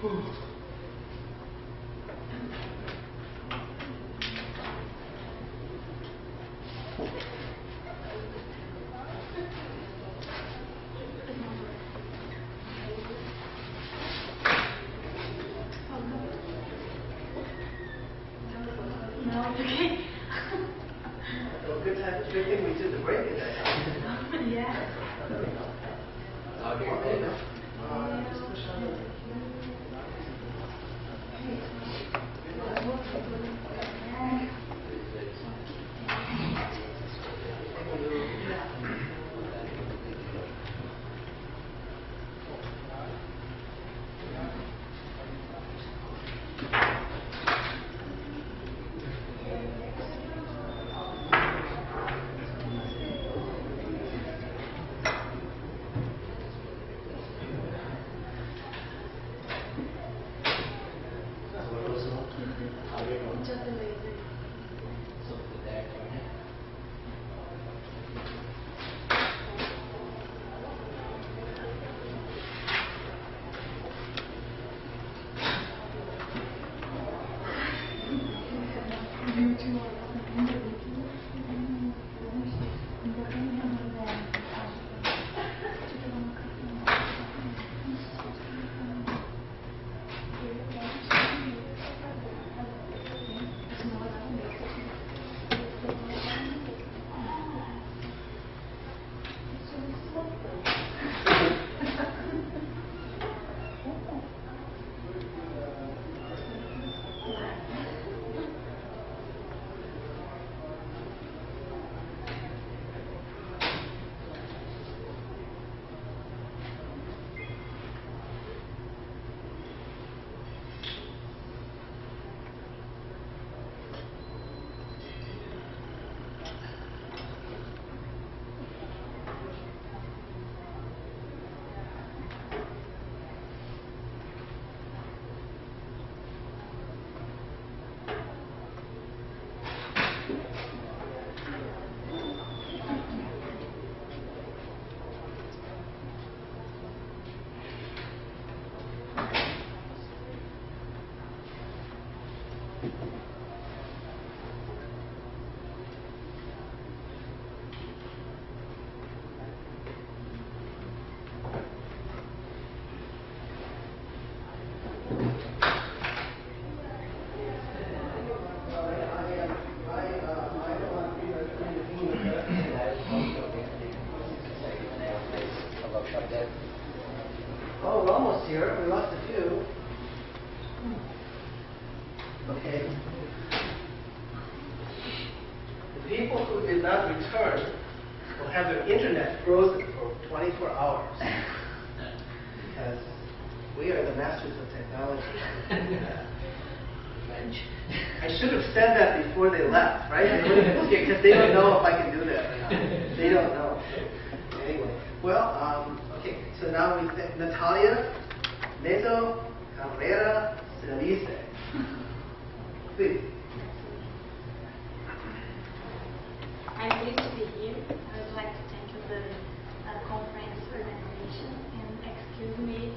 No, it's okay. So good thing we did the break at that time. Yeah. Oh, we're almost here. We lost a few. Okay. The people who did not return will have their internet frozen for 24 hours. Because we are the masters of technology. I should have said that before they left, right? Because they don't know if I can do that or not. They don't know. Anyway, well, okay, so now we think Natália, Neto, Pereira, Cerize. Please. I'm pleased to be here. I would like to thank you the conference organization and excuse me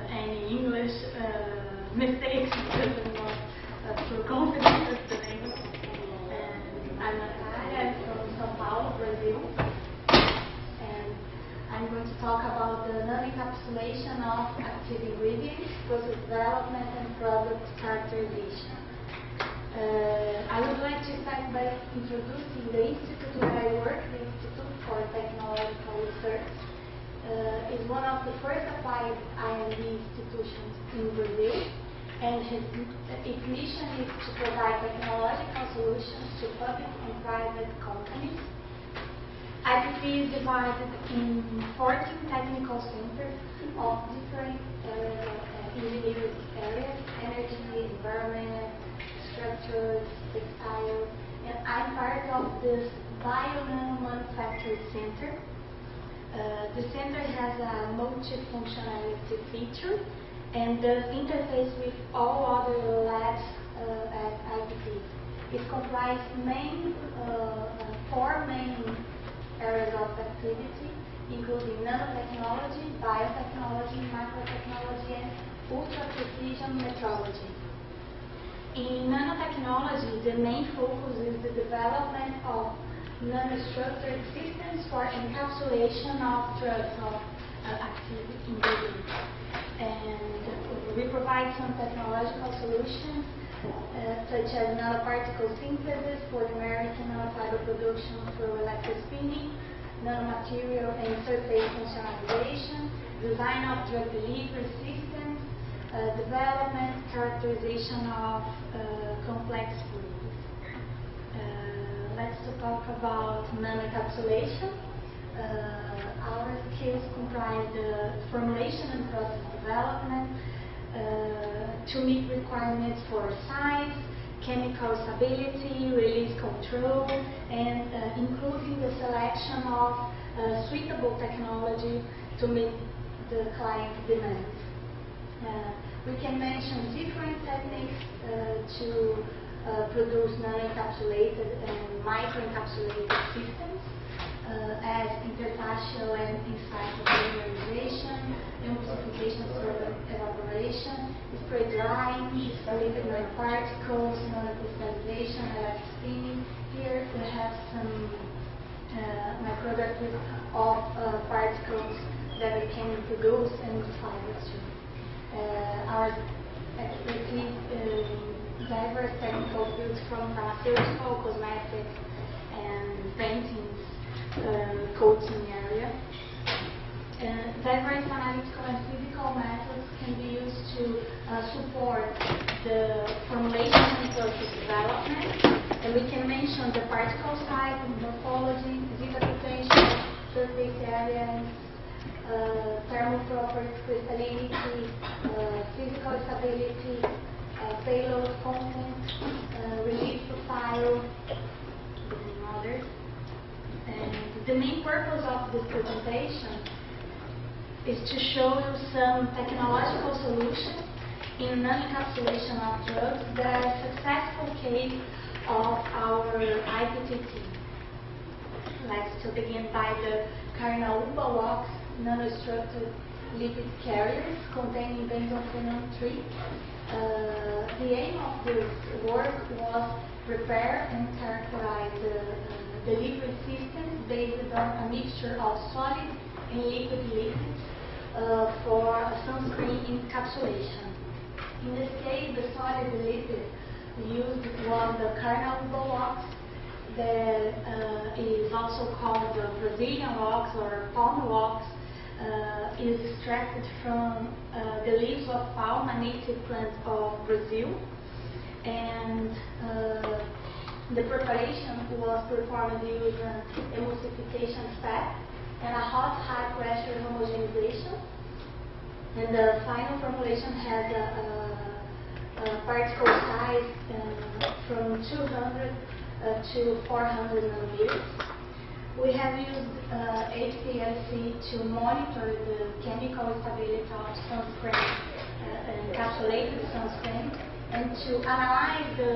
any English mistakes because I'm not so confident with the name. I'm Natália, I'm from São Paulo, Brazil. And I'm going to talk about the nano-encapsulation of active ingredients, process development, and product characterization. I would like to start by introducing the institute where I work. The Institute for Technological Research is one of the first applied R&D institutions in Brazil, and its mission is to provide technological solutions to public and private companies. IPP is divided in 14 technical centers of different engineering areas: energy, environment, structures, textiles, and I'm part of this Bio-Nano Manufacturing Center. The center has a multi-functionality feature and does interface with all other labs at IPP. It comprises four main areas of activity, including nanotechnology, biotechnology, microtechnology, and ultra-precision metrology. In nanotechnology, the main focus is the development of nanostructured systems for encapsulation of drugs of active ingredients. And we provide some technological solutions such as nanoparticle synthesis, polymeric and nanofiber production through electrospinning, nanomaterial and surface functionalization, design of drug delivery systems, development, characterization of complex fluids. Let's talk about nanoencapsulation. Our skills comprise the formulation and process development to meet requirements for size, chemical stability, release control, and including the selection of suitable technology to meet the client's demands. We can mention different techniques to produce nanoencapsulated and microencapsulated systems, as interfacial and in-site polymerization, emulsification through evaporation, spray drying, lipid nanoparticles, nanocrystallization, electrospinning. Here we have some micrography of particles that we can produce and fibers too. Our expertise in diverse technical fields from pharmaceutical, cosmetics, and paintings, coating area. Diverse analytical and physical methods can be used to support the formulation and process development. And we can mention the particle size, morphology, disease application, surface area, thermal properties, crystallinity, physical stability, payload content, release profile, and others. And the main purpose of this presentation is to show you some technological solutions in nanoencapsulation of drugs that are a successful case of our IPT team. Let's begin by the Carnaúba wax nanostructured lipid carriers containing benzophenone 3. The aim of this work was prepare and characterize the delivery system based on a mixture of solid and liquid lipids for a sunscreen encapsulation. In this case, the solid lipid used was the Carnaúba wax, that is also called the Brazilian wax or palm wax. Is extracted from the leaves of palm, a native plant of Brazil, and the preparation was performed using an emulsification step and a hot high pressure homogenization, and the final formulation has a particle size from 200 to 400 nanometers. We have used HPLC to monitor the chemical stability of sunscreen, encapsulated sunscreen, and to analyze the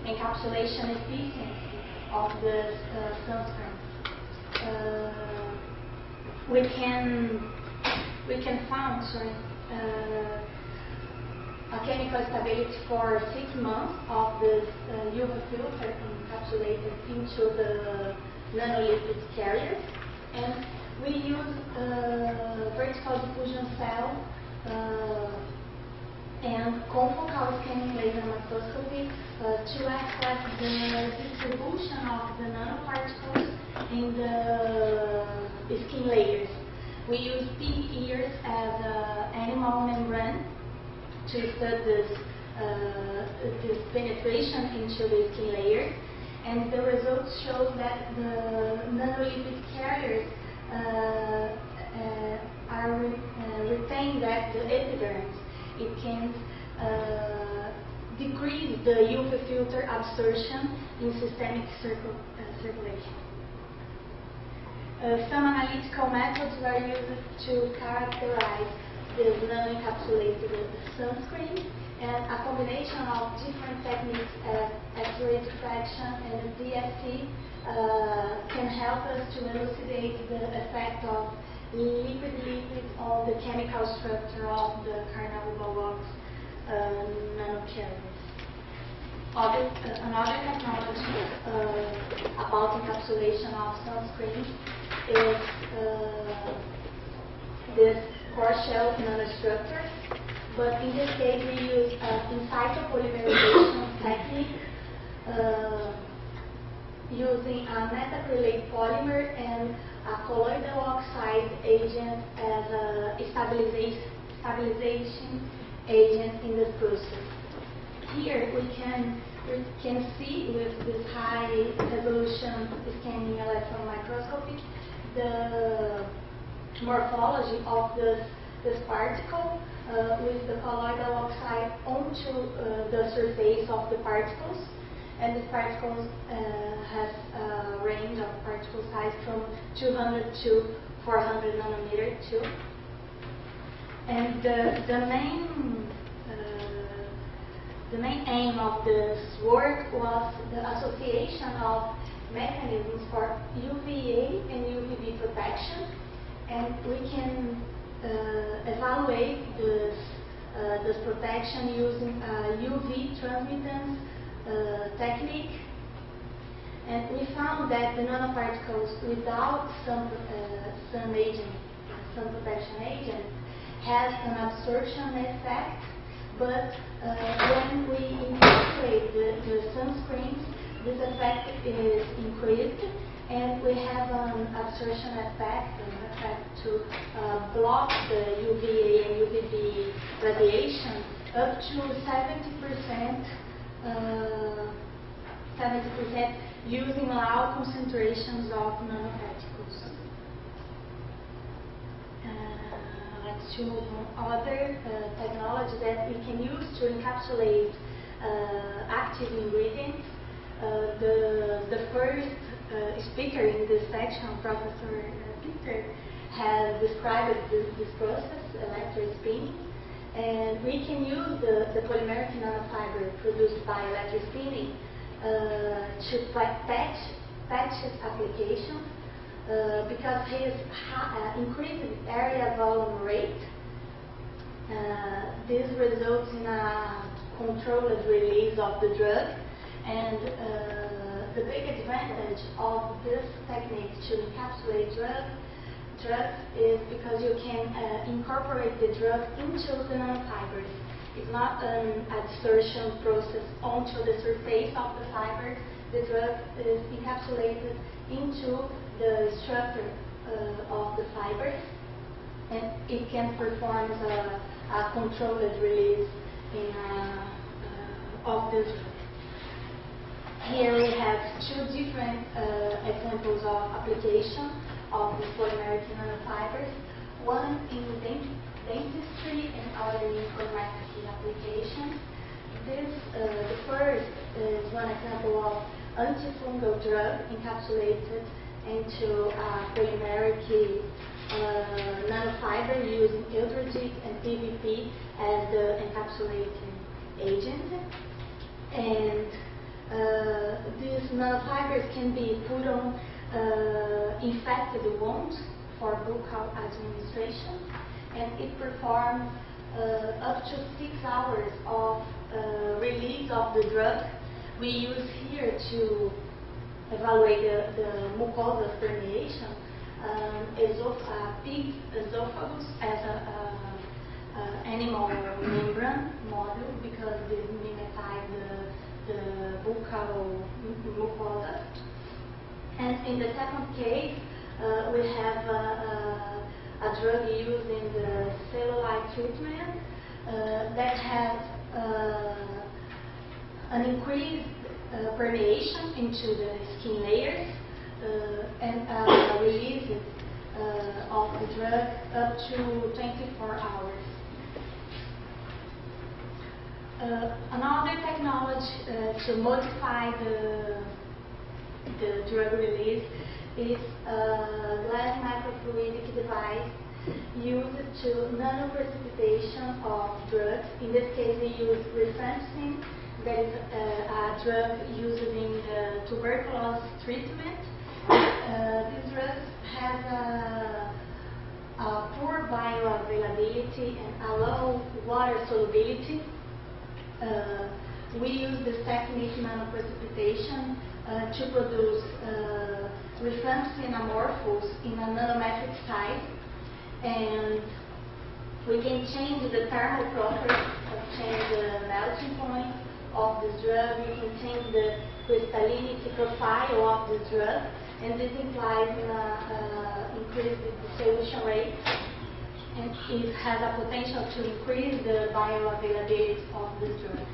encapsulation efficiency of the sunscreen. We can find a chemical stability for 6 months of the UV filter encapsulated into the nanolipid carriers, and we use vertical diffusion cell and confocal scanning laser microscopy to assess the distribution of the nanoparticles in the skin layers. We use pig ears as animal membrane to study this penetration into the skin layers. And the results show that the nanolipid carriers retain that the epidermis. It can decrease the UV filter absorption in systemic circulation. Some analytical methods were used to characterize the nanoencapsulated sunscreen, and a combination of different techniques as X-ray diffraction and DFT can help us to elucidate the effect of liquid on the chemical structure of the carnauba wax nanocarriers. Another technology about encapsulation of sunscreen is this core shell nanostructure, but in this case we use in situ polymerization technique using a methacrylate polymer and a colloidal oxide agent as a stabilization agent in this process. Here we can see with this high resolution scanning electron microscopy the morphology of this particle with the colloidal oxide onto the surface of the particles. And this particle has a range of particle size from 200 to 400 nanometer too. And the main aim of this work was the association of mechanisms for UVA and UVB protection, and we can evaluate this protection using UV transmittance technique. And we found that the nanoparticles without sun protection agent has an absorption effect, but when we encapsulate the sunscreens, this effect is increased, and we have an absorption effect, to block the UVA and UVB radiation up to 70% using low concentrations of nanoparticles. Let's move on other technology that we can use to encapsulate active ingredients. The first speaker in this section, Professor Peter, has described this process, electrospinning, and we can use the polymeric nanofiber produced by electrospinning to patch applications because his increased area volume rate. This results in a controlled release of the drug, and the big advantage of this technique to encapsulate drugs is because you can incorporate the drug into the nanofibers. It's not an adsorption process onto the surface of the fibers. The drug is encapsulated into the structure of the fibers, and it can perform a controlled release of the drug. Here we have two different examples of application of the polymeric nanofibers, one in dentistry and other in cosmetic applications. The first is one example of antifungal drug encapsulated into a polymeric nanofiber using eldredite and PVP as the encapsulating agent. And these nanofibers can be put on infected wounds for buccal administration, and it performs up to 6 hours of release of the drug. We use here to evaluate the mucosal permeation, pig esophagus as an animal membrane model because they mimetize the buccal mucosa. And in the second case, we have a drug used in the cellulite treatment that has an increased permeation into the skin layers and release of the drug up to 24 hours. Another technology to modify the drug release is a glass microfluidic device used to nanoprecipitation of drugs. In this case, we use rifampicin, that is a drug used in the tuberculosis treatment. This drug has stability and a low water solubility. We use this technique, nanoprecipitation, to produce refractory anamorphous in a nanometric size, and we can change the thermal properties, change the melting point of this drug, we can change the crystallinity profile of this drug, and this implies increase the dissolution rate, and it has a potential to increase the bioavailability of this drug.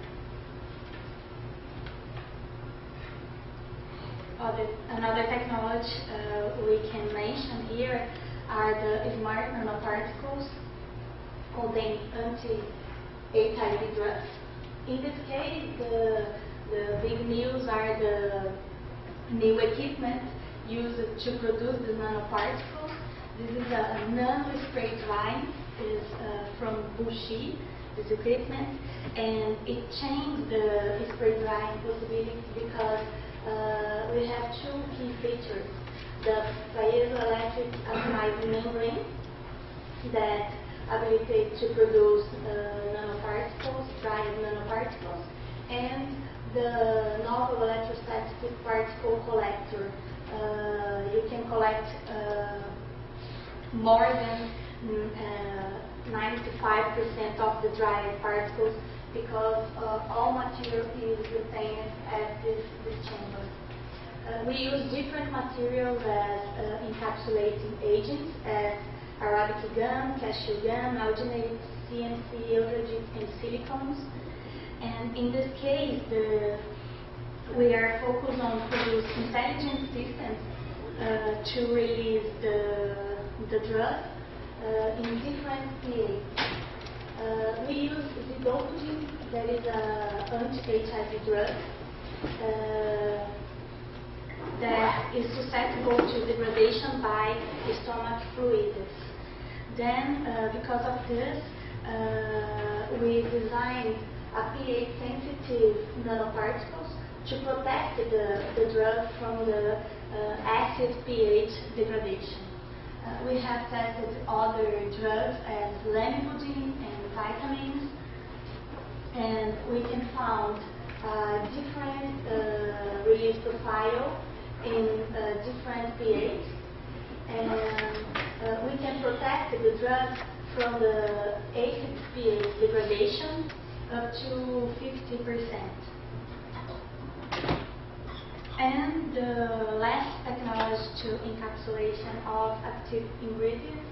Another technology we can mention here are the smart nanoparticles containing anti-HIV drugs. In this case, the big news are the new equipment used to produce the nanoparticles. This is a nano-spray drying, is from Bushi, this equipment, and it changed the spray drying possibility because we have two key features: the piezoelectric atomizing membrane that ability to produce nanoparticles, dried nanoparticles, and the novel electrostatic particle collector. You can collect more than 95% of the dried particles because all material is retained at this chamber. We use different materials as encapsulating agents, as Arabic gum, cashew gum, alginate, CNC, ultragit, and silicones. And in this case, we are focused on producing intelligent systems to release the drug in different pH. We use zidopudin, that is an anti-HIV drug that is susceptible to degradation by stomach fluids. Then, because of this, we designed a pH-sensitive nanoparticles to protect the drug from the acid pH degradation. We have tested other drugs as lamivudine and vitamins, and we can find different release profile in different pH, and we can protect the drug from the acid pH degradation up to 50%. And the last technology to encapsulation of active ingredients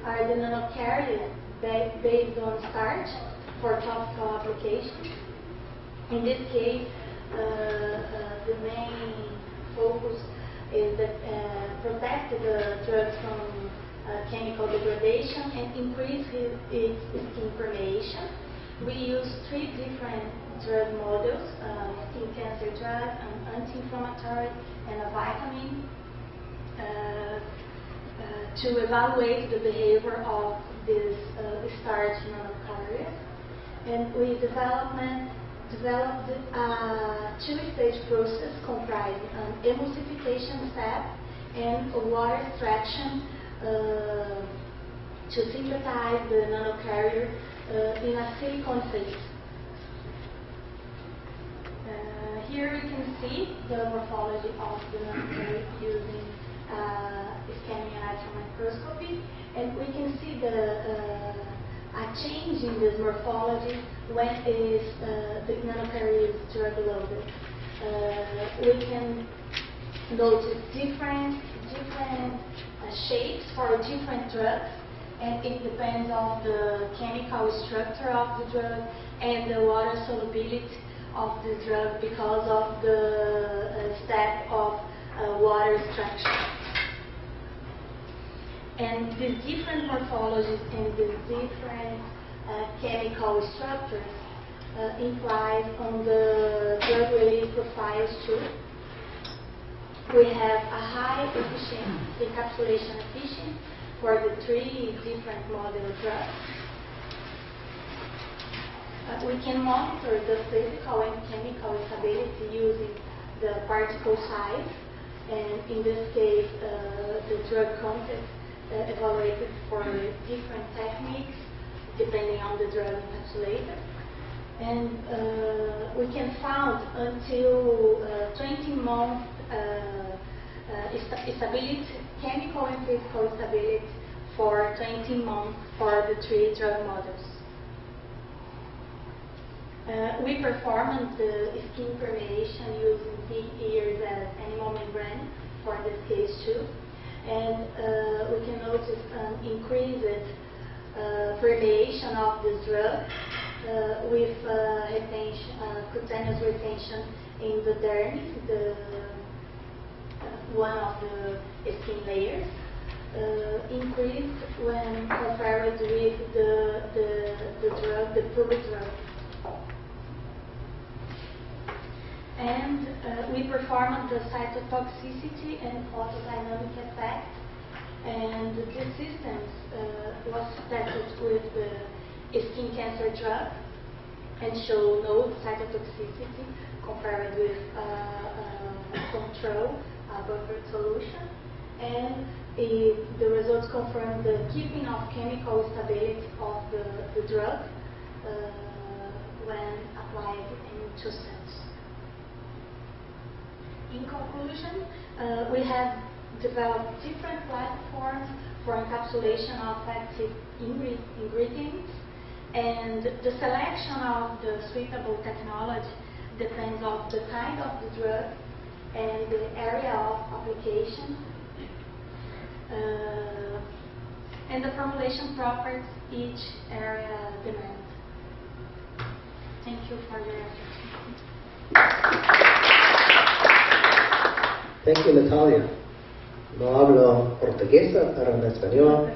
are the nanocarriers based on starch for topical application. In this case, the main focus is that protect the drugs from chemical degradation and increase its skin permeation. We use 3 different drug models: skin cancer drug, an anti-inflammatory, and a vitamin, to evaluate the behavior of this starch nanocarrier. And we developed a 2-stage process comprising an emulsification step and a water extraction to synthesize the nanocarrier in a silicone phase. Here you can see the morphology of the nanocarrier using scanning electron microscopy, and we can see a change in this morphology when the nanocarrier is drug loaded. We can notice different shapes for different drugs, and it depends on the chemical structure of the drug and the water solubility of the drug because of the step of water extraction. And these different morphologies and these different chemical structures implies on the drug release profiles too. We have a high efficiency, encapsulation efficiency for the 3 different molecular drugs. We can monitor the physical and chemical stability using the particle size, and in this case, the drug content evaluated for different techniques, depending on the drug encapsulator. And we can found until 20-month stability, chemical and physical stability for 20 months for the 3 drug models. We performed the skin permeation using pig ears as animal membrane for this case too. And we can notice an increased permeation of this drug with cutaneous retention in the dermis, one of the skin layers, increased when compared with the drug, the pure drug. And we performed the cytotoxicity and photodynamic effect, and these systems was tested with the skin cancer drug and show no cytotoxicity compared with control buffer solution. And the results confirm the keeping of chemical stability of the drug when applied in 2 cells. In conclusion, we have developed different platforms for encapsulation of active ingredients, and the selection of the suitable technology depends on the kind of the drug and the area of application, and the formulation properties each area demands. Thank you for your attention. Thank you, Natalia. No hablo portugués, hablo español.